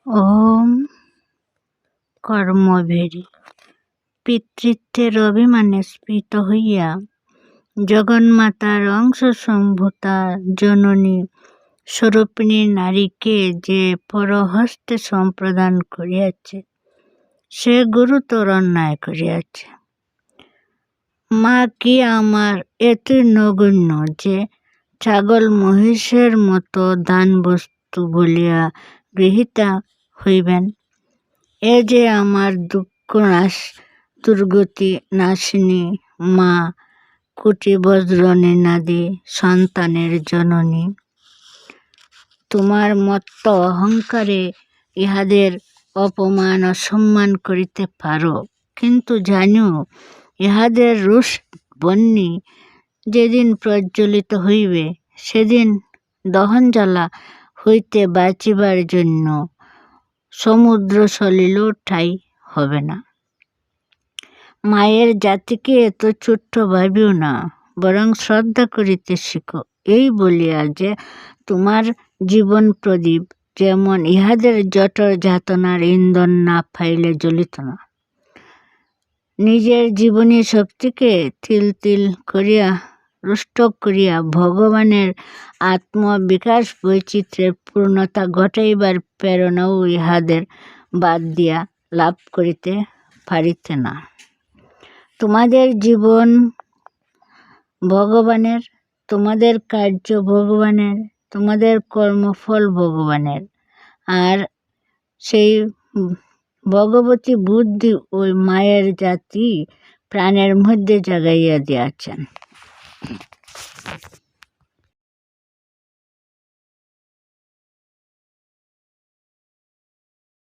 ওম কর্মভেরি পিতৃত্বের অভিমানে স্ফীত হইয়া জগন্মাতার অংশসম্ভূতা জননী স্বরূপিণী নারীকে যে পরহস্তে সম্প্রদান করিয়াছে, সে গুরুতর অন্যায় করিয়াছে। মা কি আমার এতই নগণ্য যে ছাগল মহিষের মতো দান বস্তু বলিয়া গৃহীতা হইবেন? এ যে আমার দুর্গতি নাশিনী মা, কুটি বজ্র নিনাদী সন্তানের জননী। তোমার মত্ত অহংকারে ইহাদের অপমান অসম্মান করিতে পারো, কিন্তু জানিও ইহাদের রোষ বহ্নি যেদিন প্রজ্বলিত হইবে, সেদিন দহনজ্বালা হইতে বাঁচিবার জন্য সমুদ্র সলিলেও ঠাঁই হবে না। মায়ের জাতিকে এত ছোট্ট ভাবিও না, বরং শ্রদ্ধা করিতে শিখো। এই বলিয়া যে তোমার জীবন প্রদীপ যেমন ইহাদের জঠর যাতনার ইন্ধন না পাইলে জ্বলিত না, নিজের জীবনী শক্তিকে তিল তিল করিয়া রুষ্ট করিয়া ভগবানের আত্মবিকাশ বৈচিত্র্যের পূর্ণতা ঘটাইবার প্রেরণাও ইহাদের বাদ দিয়া লাভ করিতে পারিতে না। তোমাদের জীবন ভগবানের, তোমাদের কার্য ভগবানের, তোমাদের কর্মফল ভগবানের, আর সেই ভগবতী বুদ্ধি ওই মায়ের জাতি প্রাণের মধ্যে জাগাইয়া দিয়াছেন।